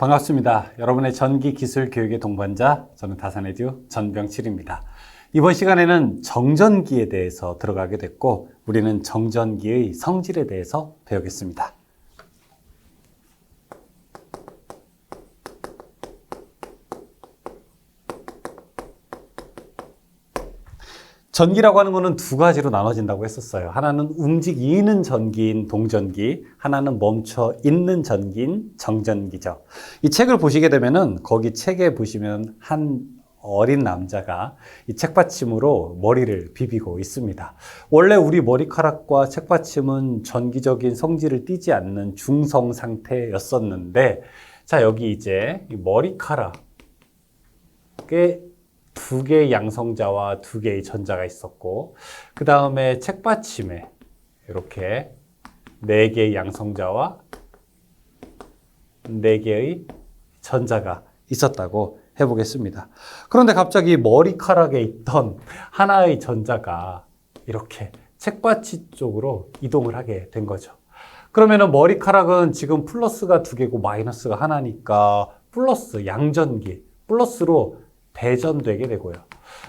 반갑습니다. 여러분의 전기 기술 교육의 동반자, 저는 다산에듀 전병칠입니다. 이번 시간에는 정전기에 대해서 들어가게 됐고, 우리는 정전기의 성질에 대해서 배우겠습니다. 전기라고 하는 것은 두 가지로 나눠진다고 했었어요. 하나는 움직이는 전기인 동전기, 하나는 멈춰 있는 전기인 정전기죠. 이 책을 보시게 되면은 거기 책에 보시면 한 어린 남자가 이 책받침으로 머리를 비비고 있습니다. 원래 우리 머리카락과 책받침은 전기적인 성질을 띠지 않는 중성 상태였었는데, 자, 여기 이제 이 머리카락에 두 개의 양성자와 두 개의 전자가 있었고, 그 다음에 책받침에 이렇게 네 개의 양성자와 네 개의 전자가 있었다고 해보겠습니다. 그런데 갑자기 머리카락에 있던 하나의 전자가 이렇게 책받침 쪽으로 이동을 하게 된 거죠. 그러면은 머리카락은 지금 플러스가 두 개고 마이너스가 하나니까 플러스, 양전기, 플러스로 대전되게 되고요.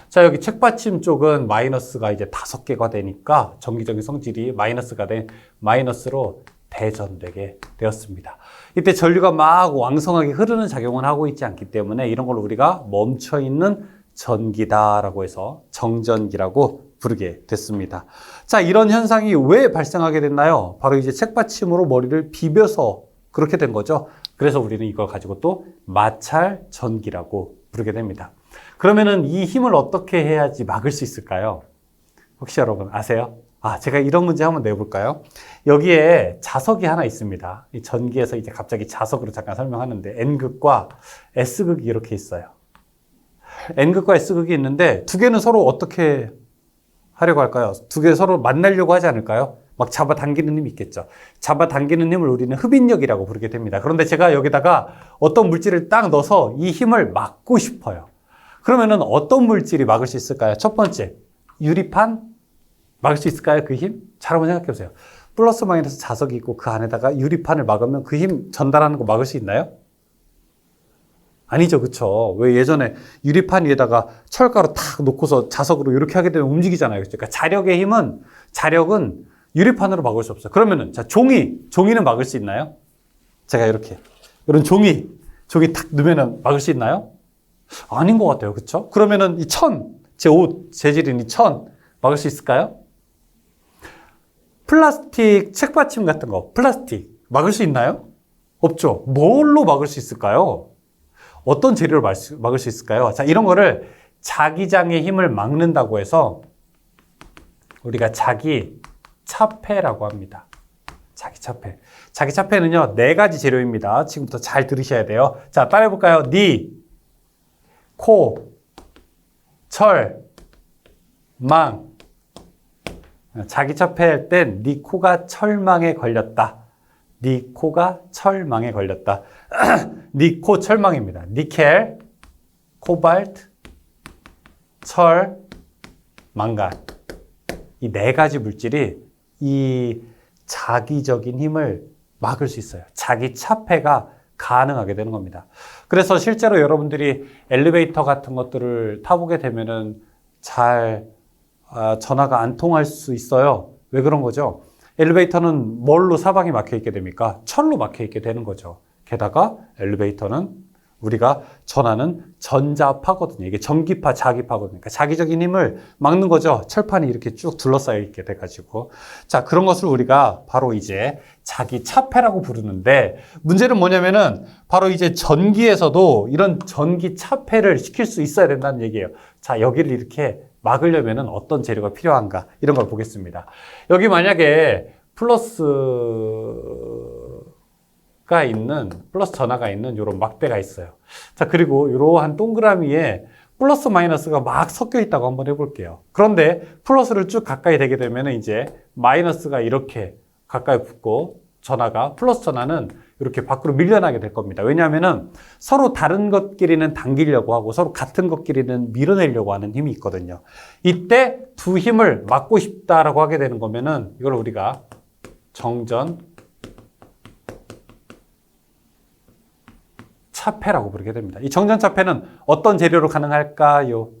자, 여기 책받침 쪽은 마이너스가 이제 5개가 되니까 전기적인 성질이 마이너스가 된 마이너스로 대전되게 되었습니다. 이때 전류가 막 왕성하게 흐르는 작용을 하고 있지 않기 때문에 이런 걸 우리가 멈춰있는 전기다라고 해서 정전기라고 부르게 됐습니다. 자, 이런 현상이 왜 발생하게 됐나요? 바로 이제 책받침으로 머리를 비벼서 그렇게 된 거죠. 그래서 우리는 이걸 가지고 또 마찰 전기라고 부르게 됩니다. 그러면은 이 힘을 어떻게 해야지 막을 수 있을까요? 혹시 여러분 아세요? 제가 이런 문제 한번 내볼까요? 여기에 자석이 하나 있습니다. 이 전기에서 이제 갑자기 자석으로 잠깐 설명하는데 N극과 S극이 이렇게 있어요. N극과 S극이 있는데 두 개는 서로 어떻게 하려고 할까요? 두 개 서로 만나려고 하지 않을까요? 막 잡아당기는 힘이 있겠죠. 잡아당기는 힘을 우리는 흡인력이라고 부르게 됩니다. 그런데 제가 여기다가 어떤 물질을 딱 넣어서 이 힘을 막고 싶어요. 그러면은 어떤 물질이 막을 수 있을까요? 첫 번째, 유리판 막을 수 있을까요? 그 힘? 잘 한번 생각해 보세요. 플러스 마이너스 자석이 있고 그 안에다가 유리판을 막으면 그 힘 전달하는 거 막을 수 있나요? 아니죠, 그쵸? 왜 예전에 유리판 위에다가 철가루 탁 놓고서 자석으로 이렇게 하게 되면 움직이잖아요. 그러니까 자력은 유리판으로 막을 수 없어요. 그러면은, 자, 종이는 막을 수 있나요? 제가 이런 종이 탁 넣으면 막을 수 있나요? 아닌 것 같아요. 그쵸? 그러면은 이 제 옷 재질인 이 막을 수 있을까요? 플라스틱 책받침 같은 거, 플라스틱 막을 수 있나요? 없죠. 뭘로 막을 수 있을까요? 어떤 재료로 막을 수 있을까요? 자, 이런 거를 자기장의 힘을 막는다고 해서 우리가 자기차폐라고 합니다. 자기차폐. 자기차폐는요, 4가지 재료입니다. 지금부터 잘 들으셔야 돼요. 자, 따라해볼까요? 니, 코, 철, 망. 자기차폐 할 땐 니 코가 철망에 걸렸다. 니 코가 철망에 걸렸다. 니 코 철망입니다. 니켈, 코발트, 철, 망간. 이 4가지 물질이 이 자기적인 힘을 막을 수 있어요. 자기 차폐가 가능하게 되는 겁니다. 그래서 실제로 여러분들이 엘리베이터 같은 것들을 타보게 되면은 전화가 안 통할 수 있어요. 왜 그런 거죠? 엘리베이터는 뭘로 사방이 막혀 있게 됩니까? 철로 막혀 있게 되는 거죠. 게다가 엘리베이터는 우리가 전하는 전자파거든요. 이게 전기파, 자기파거든요. 그러니까 자기적인 힘을 막는 거죠. 철판이 이렇게 쭉 둘러싸여 있게 돼가지고. 자, 그런 것을 우리가 바로 이제 자기차폐라고 부르는데, 문제는 뭐냐면은 바로 이제 전기에서도 이런 전기차폐를 시킬 수 있어야 된다는 얘기예요. 자, 여기를 이렇게 막으려면은 어떤 재료가 필요한가? 이런 걸 보겠습니다. 여기 만약에 플러스 전하가 있는 이런 막대가 있어요. 자, 그리고 이러한 동그라미에 플러스 마이너스가 막 섞여 있다고 한번 해볼게요. 그런데 플러스를 쭉 가까이 대게 되면 이제 마이너스가 이렇게 가까이 붙고 플러스 전하는 이렇게 밖으로 밀려나게 될 겁니다. 왜냐하면은 서로 다른 것끼리는 당기려고 하고 서로 같은 것끼리는 밀어내려고 하는 힘이 있거든요. 이때 두 힘을 막고 싶다라고 하게 되는 거면은 이걸 우리가 정전 차폐라고 부르게 됩니다. 이 정전차폐는 어떤 재료로 가능할까요?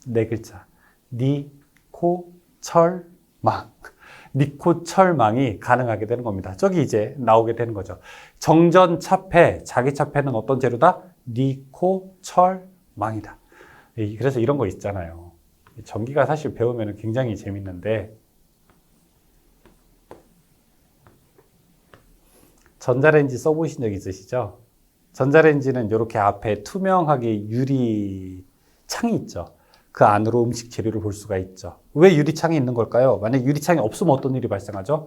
네 글자. 니코철망. 니코철망이 가능하게 되는 겁니다. 저기 이제 나오게 되는 거죠. 정전차폐, 자기차폐는 어떤 재료다? 니코철망이다. 그래서 이런 거 있잖아요. 전기가 사실 배우면 굉장히 재밌는데, 전자레인지 써보신 적 있으시죠? 전자레인지는 이렇게 앞에 투명하게 유리 창이 있죠. 그 안으로 음식 재료를 볼 수가 있죠. 왜 유리창이 있는 걸까요? 만약 유리창이 없으면 어떤 일이 발생하죠?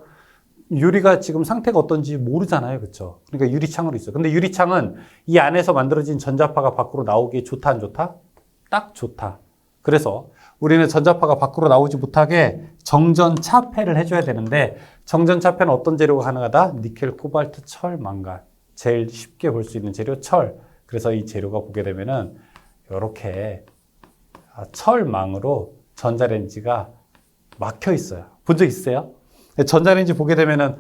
유리가 지금 상태가 어떤지 모르잖아요. 그렇죠? 그러니까 유리창으로 있어요. 근데 유리창은 이 안에서 만들어진 전자파가 밖으로 나오기에 좋다, 안 좋다? 딱 좋다. 그래서 우리는 전자파가 밖으로 나오지 못하게 정전차폐를 해줘야 되는데, 정전차폐는 어떤 재료가 가능하다? 니켈, 코발트, 철, 망간. 제일 쉽게 볼 수 있는 재료 철. 그래서 이 재료가 보게 되면은 이렇게 철망으로 전자레인지가 막혀 있어요. 본 적 있으세요? 전자레인지 보게 되면은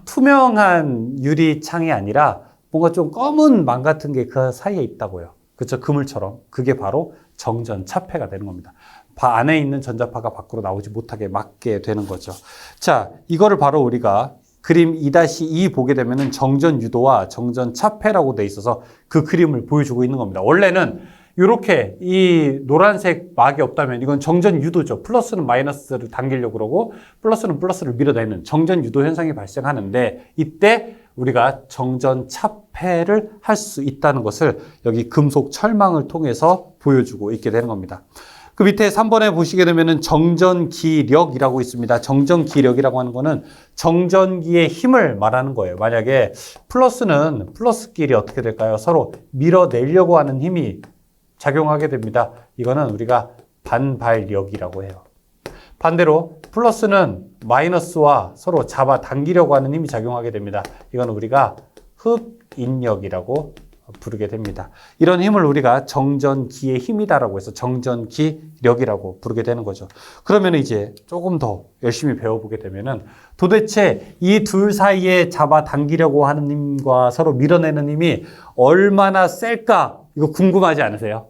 투명한 유리창이 아니라 뭔가 좀 검은 망 같은 게 그 사이에 있다고요. 그렇죠? 그물처럼. 그게 바로 정전차폐가 되는 겁니다. 안에 있는 전자파가 밖으로 나오지 못하게 막게 되는 거죠. 자, 이거를 바로 우리가 그림 2-2 보게 되면은 정전유도와 정전차폐라고 돼 있어서 그 그림을 보여주고 있는 겁니다. 원래는 이렇게 이 노란색 막이 없다면 이건 정전유도죠. 플러스는 마이너스를 당기려고 그러고 플러스는 플러스를 밀어내는 정전유도 현상이 발생하는데, 이때 우리가 정전차폐를 할 수 있다는 것을 여기 금속 철망을 통해서 보여주고 있게 되는 겁니다. 그 밑에 3번에 보시게 되면은 정전기력이라고 있습니다. 정전기력이라고 하는 거는 정전기의 힘을 말하는 거예요. 만약에 플러스는 플러스끼리 어떻게 될까요? 서로 밀어내려고 하는 힘이 작용하게 됩니다. 이거는 우리가 반발력이라고 해요. 반대로 플러스는 마이너스와 서로 잡아당기려고 하는 힘이 작용하게 됩니다. 이건 우리가 흡인력이라고 부르게 됩니다. 이런 힘을 우리가 정전기의 힘이다라고 해서 정전기력이라고 부르게 되는 거죠. 그러면 이제 조금 더 열심히 배워보게 되면은 도대체 이 둘 사이에 잡아당기려고 하는 힘과 서로 밀어내는 힘이 얼마나 셀까? 이거 궁금하지 않으세요?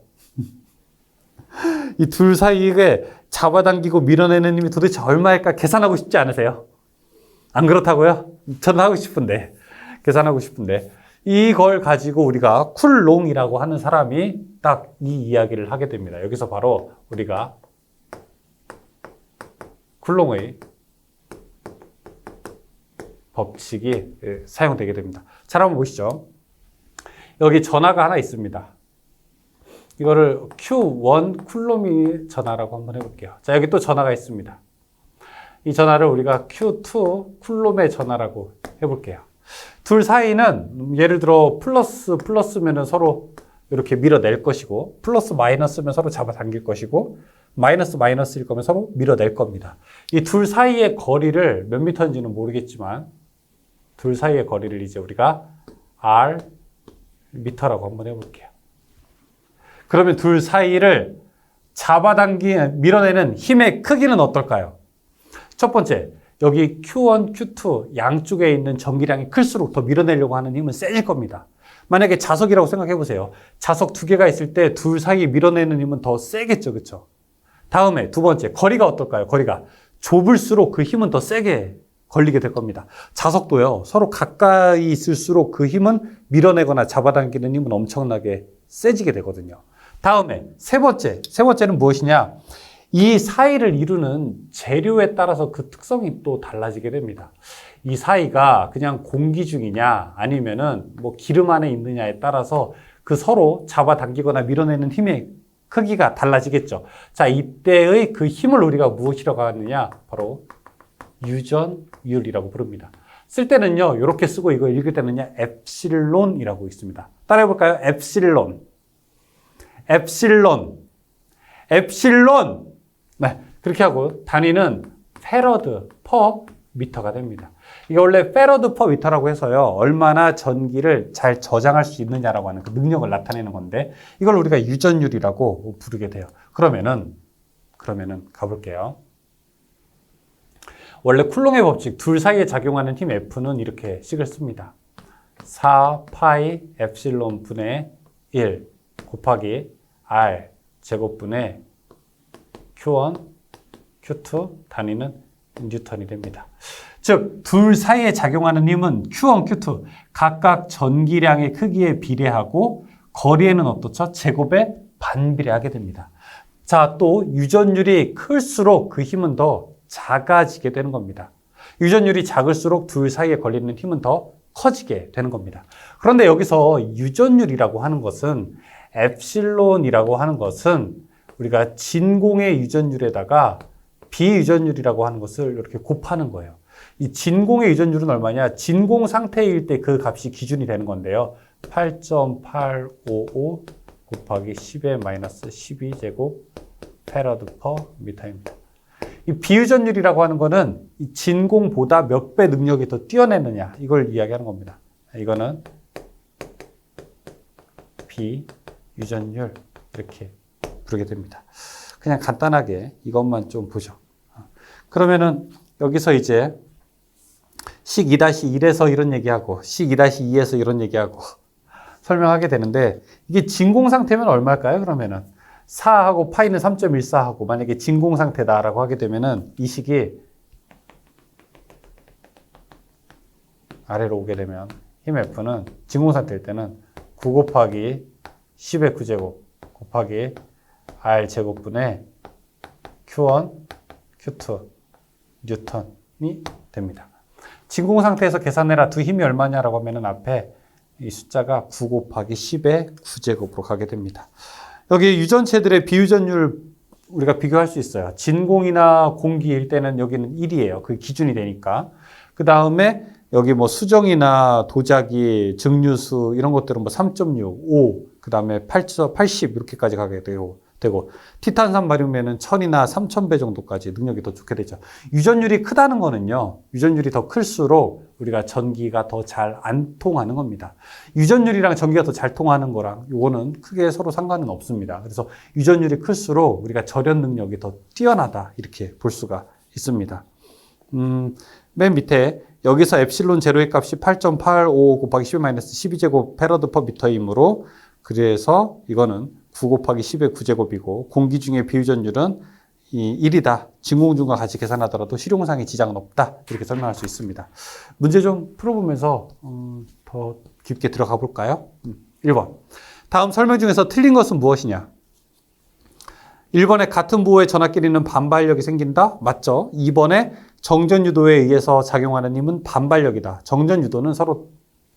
이 둘 사이에 잡아당기고 밀어내는 힘이 도대체 얼마일까 계산하고 싶지 않으세요? 안 그렇다고요? 저는 하고 싶은데, 계산하고 싶은데, 이걸 가지고 우리가 쿨롱이라고 하는 사람이 딱 이 이야기를 하게 됩니다. 여기서 바로 우리가 쿨롱의 법칙이 사용되게 됩니다. 잘 한번 보시죠. 여기 전하가 하나 있습니다. 이거를 Q1 쿨롬이 전하라고 한번 해볼게요. 자, 여기 또 전하가 있습니다. 이 전하를 우리가 Q2 쿨롬의 전하라고 해볼게요. 둘 사이는 예를 들어 플러스면은 서로 이렇게 밀어낼 것이고, 플러스 마이너스면 서로 잡아당길 것이고, 마이너스일 거면 서로 밀어낼 겁니다. 이 둘 사이의 거리를 몇 미터인지는 모르겠지만, 둘 사이의 거리를 이제 우리가 R 미터라고 한번 해볼게요. 그러면 둘 사이를 밀어내는 힘의 크기는 어떨까요? 첫 번째, 여기 Q1, Q2 양쪽에 있는 전기량이 클수록 더 밀어내려고 하는 힘은 세질 겁니다. 만약에 자석이라고 생각해 보세요. 자석 두 개가 있을 때 둘 사이 밀어내는 힘은 더 세겠죠. 그렇죠? 다음에 두 번째, 거리가 어떨까요? 거리가 좁을수록 그 힘은 더 세게 걸리게 될 겁니다. 자석도요, 서로 가까이 있을수록 그 힘은 밀어내거나 잡아당기는 힘은 엄청나게 세지게 되거든요. 다음에 세 번째는 무엇이냐? 이 사이를 이루는 재료에 따라서 그 특성이 또 달라지게 됩니다. 이 사이가 그냥 공기 중이냐 아니면은 뭐 기름 안에 있느냐에 따라서 그 서로 잡아당기거나 밀어내는 힘의 크기가 달라지겠죠. 자, 이때의 그 힘을 우리가 무엇이라고 하느냐? 바로 유전율이라고 부릅니다. 쓸 때는요, 이렇게 쓰고 이거 읽을 때는요, 엡실론이라고 있습니다. 따라해 볼까요? 엡실론. 네, 그렇게 하고 단위는 페러드 퍼 미터가 됩니다. 이게 원래 페러드 퍼 미터라고 해서요, 얼마나 전기를 잘 저장할 수 있느냐라고 하는 그 능력을 나타내는 건데, 이걸 우리가 유전율이라고 부르게 돼요. 그러면은 가볼게요. 원래 쿨롱의 법칙, 둘 사이에 작용하는 힘 F는 이렇게 식을 씁니다. 4 파이 엡실론 분의 1 곱하기 R 제곱분의 Q1, Q2 단위는 뉴턴이 됩니다. 즉, 둘 사이에 작용하는 힘은 Q1, Q2 각각 전기량의 크기에 비례하고 거리에는 어떻죠? 제곱에 반비례하게 됩니다. 자, 또 유전율이 클수록 그 힘은 더 작아지게 되는 겁니다. 유전율이 작을수록 둘 사이에 걸리는 힘은 더 커지게 되는 겁니다. 그런데 여기서 유전율이라고 하는 것은 엡실론이라고 하는 것은 우리가 진공의 유전율에다가 비유전율이라고 하는 것을 이렇게 곱하는 거예요. 이 진공의 유전율은 얼마냐? 진공 상태일 때 그 값이 기준이 되는 건데요. 8.855 곱하기 10의 마이너스 12제곱 페라드 퍼 미터입니다. 이 비유전율이라고 하는 거는 이 진공보다 몇 배 능력이 더 뛰어내느냐 이걸 이야기하는 겁니다. 이거는 비유전율 이렇게 부르게 됩니다. 그냥 간단하게 이것만 좀 보죠. 그러면은 여기서 이제 식 2-1에서 이런 얘기하고 식 2-2에서 이런 얘기하고 설명하게 되는데 이게 진공 상태면 얼마일까요? 그러면은 4하고 파이는 3.14하고 만약에 진공 상태다라고 하게 되면은 이 식이 아래로 오게 되면 힘 F는 진공 상태일 때는 9 곱하기 10의 9제곱 곱하기 R 제곱분의 Q1, Q2 뉴턴이 됩니다. 진공 상태에서 계산해라 두 힘이 얼마냐라고 하면은 앞에 이 숫자가 9 곱하기 10의 9제곱으로 가게 됩니다. 여기 유전체들의 비유전율 우리가 비교할 수 있어요. 진공이나 공기일 때는 여기는 1이에요. 그게 기준이 되니까. 그 다음에 여기 뭐 수정이나 도자기, 증류수 이런 것들은 뭐 3.6, 5, 그 다음에 80 이렇게까지 가게 되고 티탄산 바륨에는 1000이나 3000배 정도까지 능력이 더 좋게 되죠. 유전율이 크다는 거는요. 유전율이 더 클수록 우리가 전기가 더 잘 안 통하는 겁니다. 유전율이랑 전기가 더 잘 통하는 거랑 요거는 크게 서로 상관은 없습니다. 그래서 유전율이 클수록 우리가 절연 능력이 더 뛰어나다 이렇게 볼 수가 있습니다. 맨 밑에 여기서 엡실론 제로의 값이 8.85 곱하기 10-12제곱 페러드 퍼 미터이므로 그래서 이거는 9 곱하기 10의 9제곱이고 공기 중의 비유전율은 1이다. 진공중과 같이 계산하더라도 실용상의 지장은 없다. 이렇게 설명할 수 있습니다. 문제 좀 풀어보면서 더 깊게 들어가 볼까요? 1번. 다음 설명 중에서 틀린 것은 무엇이냐? 1번에 같은 부호의 전하끼리는 반발력이 생긴다? 맞죠? 2번에 정전유도에 의해서 작용하는 힘은 반발력이다. 정전유도는 서로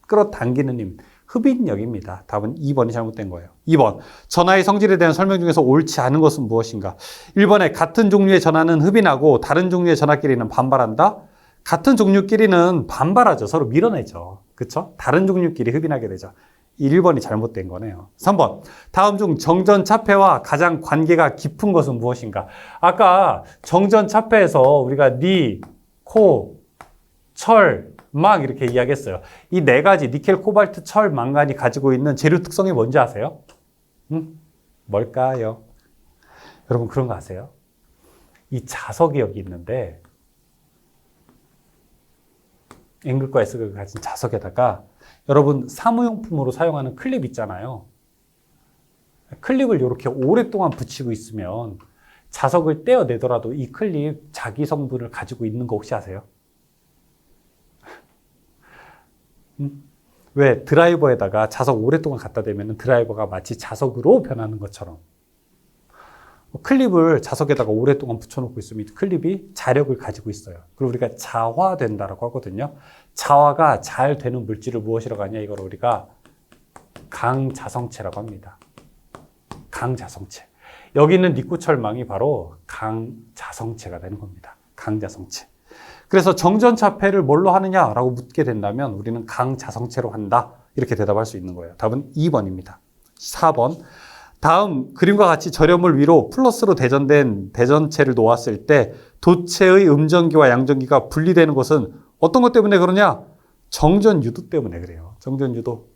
끌어당기는 힘. 흡인력입니다. 답은 2번이 잘못된 거예요. 2번. 전하의 성질에 대한 설명 중에서 옳지 않은 것은 무엇인가? 1번에 같은 종류의 전하는 흡인하고 다른 종류의 전하끼리는 반발한다? 같은 종류끼리는 반발하죠. 서로 밀어내죠. 그렇죠? 다른 종류끼리 흡인하게 되죠. 1번이 잘못된 거네요. 3번. 다음 중 정전차폐와 가장 관계가 깊은 것은 무엇인가? 아까 정전차폐에서 우리가 니, 코, 철, 막 이렇게 이야기했어요. 이 네 가지 니켈, 코발트, 철, 망간이 가지고 있는 재료 특성이 뭔지 아세요? 뭘까요? 여러분 그런 거 아세요? 이 자석이 여기 있는데 N극과 S극을 가진 자석에다가 여러분 사무용품으로 사용하는 클립 있잖아요. 클립을 이렇게 오랫동안 붙이고 있으면 자석을 떼어내더라도 이 클립 자기 성분을 가지고 있는 거 혹시 아세요? 왜 드라이버에다가 자석 오랫동안 갖다 대면 드라이버가 마치 자석으로 변하는 것처럼 클립을 자석에다가 오랫동안 붙여놓고 있으면 클립이 자력을 가지고 있어요. 그리고 우리가 자화된다라고 하거든요. 자화가 잘 되는 물질을 무엇이라고 하냐? 이걸 우리가 강자성체라고 합니다. 강자성체. 여기 있는 니코철망이 바로 강자성체가 되는 겁니다. 강자성체. 그래서 정전차폐를 뭘로 하느냐라고 묻게 된다면 우리는 강자성체로 한다. 이렇게 대답할 수 있는 거예요. 답은 2번입니다. 4번. 다음 그림과 같이 절연물 위로 플러스로 대전된 대전체를 놓았을 때 도체의 음전기와 양전기가 분리되는 것은 어떤 것 때문에 그러냐? 정전유도 때문에 그래요. 정전유도.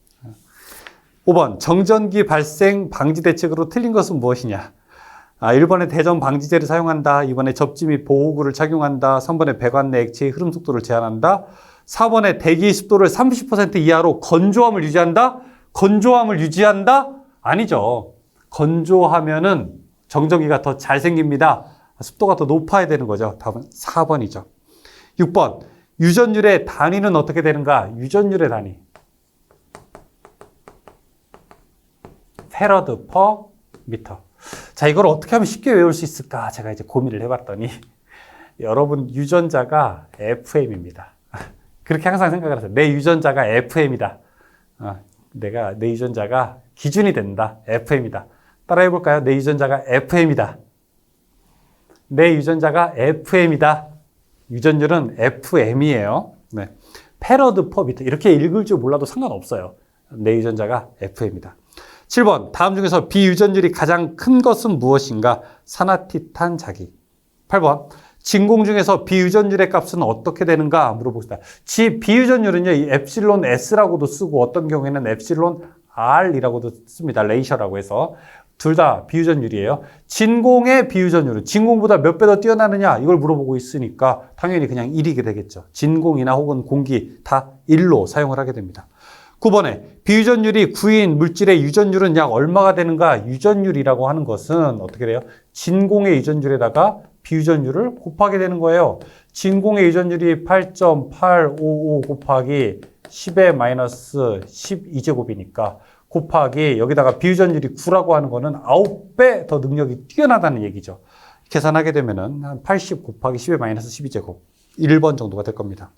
5번. 정전기 발생 방지 대책으로 틀린 것은 무엇이냐? 1번에 대전 방지제를 사용한다. 2번에 접지 및 보호구를 착용한다. 3번에 배관 내 액체의 흐름 속도를 제한한다. 4번에 대기 습도를 30% 이하로 건조함을 유지한다? 건조함을 유지한다? 아니죠. 건조하면은 정전기가 더 잘 생깁니다. 습도가 더 높아야 되는 거죠. 답은 4번이죠. 6번. 유전율의 단위는 어떻게 되는가? 유전율의 단위. 페러드 퍼 미터. 자, 이걸 어떻게 하면 쉽게 외울 수 있을까? 제가 이제 고민을 해봤더니 여러분 유전자가 FM입니다. 그렇게 항상 생각을 하세요. 내 유전자가 FM이다. 내 유전자가 기준이 된다. FM이다. 따라해볼까요? 내 유전자가 FM이다. 내 유전자가 FM이다. 유전율은 FM이에요. 네. 페러드 퍼 미터. 이렇게 읽을 줄 몰라도 상관없어요. 내 유전자가 FM이다. 7번. 다음 중에서 비유전율이 가장 큰 것은 무엇인가? 산화티탄 자기. 8번. 진공 중에서 비유전율의 값은 어떻게 되는가? 물어봅시다. 비유전율은요, 이 엡실론 S라고도 쓰고 어떤 경우에는 엡실론 R이라고도 씁니다. 레이셔라고 해서. 둘 다 비유전율이에요. 진공의 비유전율은 진공보다 몇 배 더 뛰어나느냐? 이걸 물어보고 있으니까 당연히 그냥 1이게 되겠죠. 진공이나 혹은 공기 다 1로 사용을 하게 됩니다. 9번에 비유전율이 9인 물질의 유전율은 약 얼마가 되는가? 유전율이라고 하는 것은 어떻게 돼요? 진공의 유전율에다가 비유전율을 곱하게 되는 거예요. 진공의 유전율이 8.855 곱하기 10의 마이너스 12제곱이니까 곱하기 여기다가 비유전율이 9라고 하는 거는 9배 더 능력이 뛰어나다는 얘기죠. 계산하게 되면은 한 80 곱하기 10의 마이너스 12제곱 1번 정도가 될 겁니다.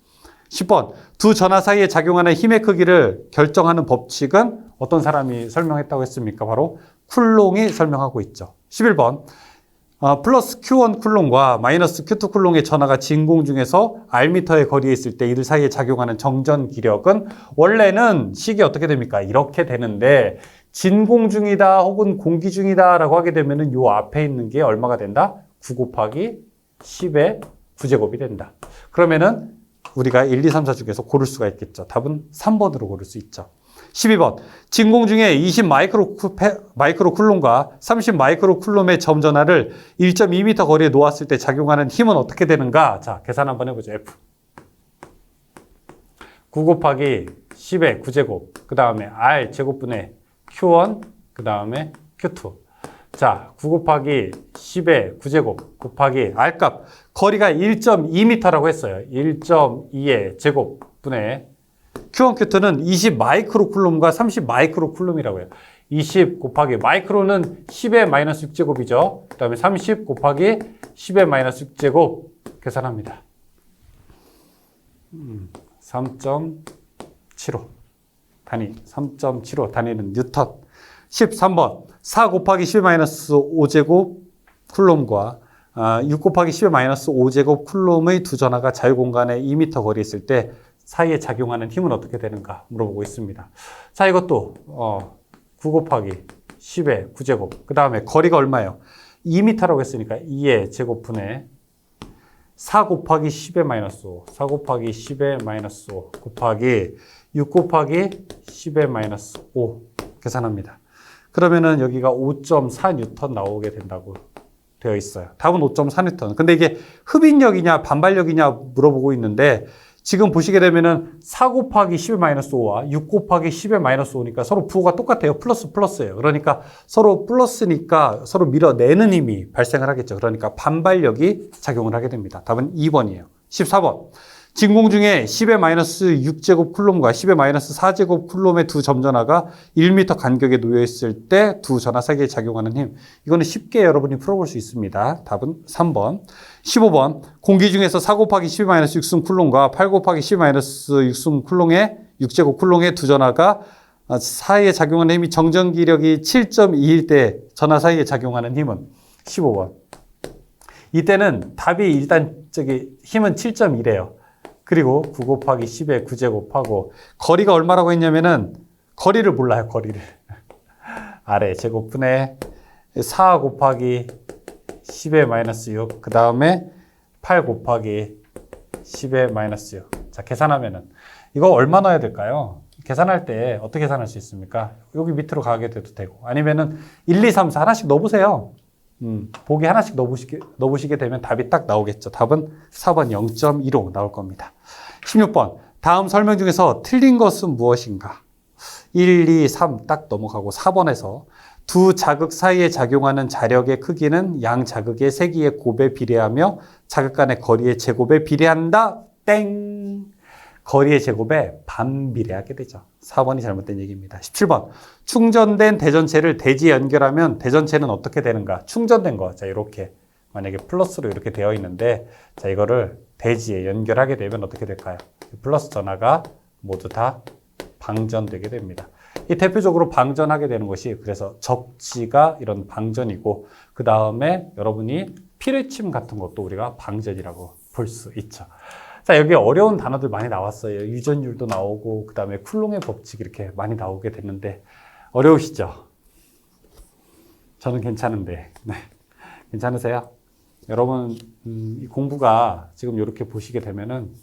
10번 두 전하 사이에 작용하는 힘의 크기를 결정하는 법칙은 어떤 사람이 설명했다고 했습니까? 바로 쿨롱이 설명하고 있죠. 11번 플러스 Q1 쿨롱과 마이너스 Q2 쿨롱의 전하가 진공 중에서 R미터의 거리에 있을 때 이들 사이에 작용하는 정전 기력은 원래는 식이 어떻게 됩니까? 이렇게 되는데 진공 중이다 혹은 공기 중이다 라고 하게 되면은 요 앞에 있는 게 얼마가 된다? 9 곱하기 10의 9제곱이 된다. 그러면은 우리가 1, 2, 3, 4 중에서 고를 수가 있겠죠. 답은 3번으로 고를 수 있죠. 12번. 진공 중에 20 마이크로 쿨롬과 30 마이크로 쿨롬의 점전하를 1.2m 거리에 놓았을 때 작용하는 힘은 어떻게 되는가? 자, 계산 한번 해보죠. F. 9 곱하기 10의 9제곱. 그 다음에 R 제곱분의 Q1. 그 다음에 Q2. 자, 9 곱하기 10의 9제곱 곱하기 R값. 거리가 1.2m라고 했어요. 1.2의 제곱분의 Q1, Q2는 20 마이크로 쿨롬과 30 마이크로 쿨롬이라고 해요. 20 곱하기 마이크로는 10의 마이너스 6제곱이죠. 그 다음에 30 곱하기 10의 마이너스 6제곱 계산합니다. 3.75 단위, 3.75 단위는 뉴턴. 13번 4 곱하기 10의 마이너스 5제곱 쿨롬과 6 곱하기 10의 마이너스 5제곱 쿨롬의 두 전하가 자유공간에 2m 거리에 있을 때 사이에 작용하는 힘은 어떻게 되는가 물어보고 있습니다. 자, 이것도 9 곱하기 10의 9제곱 그 다음에 거리가 얼마예요? 2m라고 했으니까 2의 제곱분의 4 곱하기 10의 마이너스 5 4 곱하기 10의 마이너스 5 곱하기 6 곱하기 10의 마이너스 5 계산합니다. 그러면은 여기가 5.4뉴턴 나오게 된다고 되어 있어요. 답은 5.4뉴턴. 근데 이게 흡인력이냐 반발력이냐 물어보고 있는데 지금 보시게 되면은 4 곱하기 10의 마이너스 5와 6 곱하기 10의 마이너스 5니까 서로 부호가 똑같아요. 플러스예요. 그러니까 서로 플러스니까 서로 밀어내는 힘이 발생을 하겠죠. 그러니까 반발력이 작용을 하게 됩니다. 답은 2번이에요. 14번. 진공 중에 10의 마이너스 6제곱 쿨롬과 10의 마이너스 4제곱 쿨롬의 두 점전하가 1m 간격에 놓여 있을 때 두 전하 사이에 작용하는 힘. 이거는 쉽게 여러분이 풀어볼 수 있습니다. 답은 3번. 15번. 공기 중에서 4 곱하기 10의 마이너스 6승 쿨롬과 8 곱하기 10의 마이너스 6승 쿨롬의 6제곱 쿨롬의 두 전하가 사이에 작용하는 힘이 정전 기력이 7.2일 때 전하 사이에 작용하는 힘은 15번. 이때는 답이 일단 힘은 7.2래요. 그리고 9 곱하기 10의 9제곱하고 거리가 얼마라고 했냐면은 거리를 몰라요. 거리를. 아래 제곱분의 4 곱하기 10의 마이너스 6 그 다음에 8 곱하기 10의 마이너스 6. 자, 계산하면은 이거 얼마 넣어야 될까요? 계산할 때 어떻게 계산할 수 있습니까? 여기 밑으로 가게 돼도 되고 아니면은 1, 2, 3, 4 하나씩 넣어보세요. 보기 하나씩 넣어보시게 되면 답이 딱 나오겠죠. 답은 4번 0.15 나올 겁니다. 16번. 다음 설명 중에서 틀린 것은 무엇인가? 1, 2, 3 딱 넘어가고 4번에서 두 자극 사이에 작용하는 자력의 크기는 양 자극의 세기의 곱에 비례하며 자극 간의 거리의 제곱에 비례한다. 땡! 거리의 제곱에 반비례하게 되죠. 4번이 잘못된 얘기입니다. 17번. 충전된 대전체를 대지에 연결하면 대전체는 어떻게 되는가? 충전된 거. 자, 이렇게. 만약에 플러스로 이렇게 되어 있는데, 자, 이거를 대지에 연결하게 되면 어떻게 될까요? 플러스 전하가 모두 다 방전되게 됩니다. 이 대표적으로 방전하게 되는 것이 그래서 접지가 이런 방전이고, 그 다음에 여러분이 피뢰침 같은 것도 우리가 방전이라고 볼 수 있죠. 자, 여기 어려운 단어들 많이 나왔어요. 유전율도 나오고, 그 다음에 쿨롱의 법칙 이렇게 많이 나오게 됐는데, 어려우시죠? 저는 괜찮은데, 네. 괜찮으세요? 여러분, 이 공부가 지금 이렇게 보시게 되면은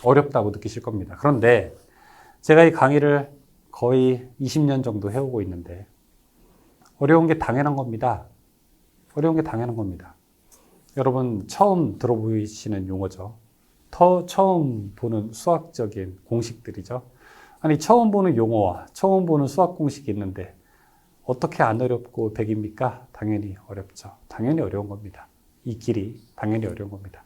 어렵다고 느끼실 겁니다. 그런데 제가 이 강의를 거의 20년 정도 해오고 있는데, 어려운 게 당연한 겁니다. 어려운 게 당연한 겁니다. 여러분, 처음 들어보시는 용어죠. 처음 보는 수학적인 공식들이죠. 아니, 처음 보는 용어와 처음 보는 수학 공식이 있는데 어떻게 안 어렵고 100입니까? 당연히 어렵죠. 당연히 어려운 겁니다. 이 길이 당연히 어려운 겁니다.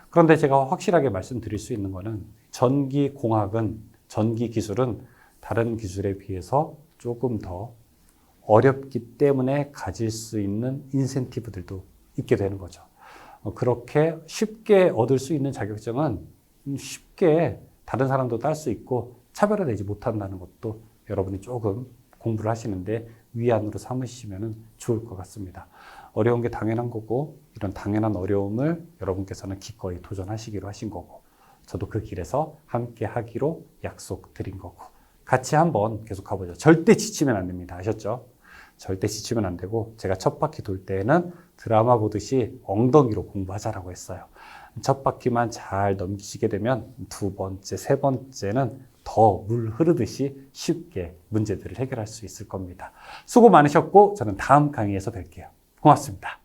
그런데 제가 확실하게 말씀드릴 수 있는 거는 전기공학은, 전기기술은 다른 기술에 비해서 조금 더 어렵기 때문에 가질 수 있는 인센티브들도 있게 되는 거죠. 그렇게 쉽게 얻을 수 있는 자격증은 쉽게 다른 사람도 딸 수 있고 차별화되지 못한다는 것도 여러분이 조금 공부를 하시는데 위안으로 삼으시면 좋을 것 같습니다. 어려운 게 당연한 거고 이런 당연한 어려움을 여러분께서는 기꺼이 도전하시기로 하신 거고 저도 그 길에서 함께 하기로 약속드린 거고 같이 한번 계속 가보죠. 절대 지치면 안 됩니다. 아셨죠? 절대 지치면 안 되고 제가 첫 바퀴 돌 때에는 드라마 보듯이 엉덩이로 공부하자라고 했어요. 첫 바퀴만 잘 넘기시게 되면 두 번째, 세 번째는 더 물 흐르듯이 쉽게 문제들을 해결할 수 있을 겁니다. 수고 많으셨고 저는 다음 강의에서 뵐게요. 고맙습니다.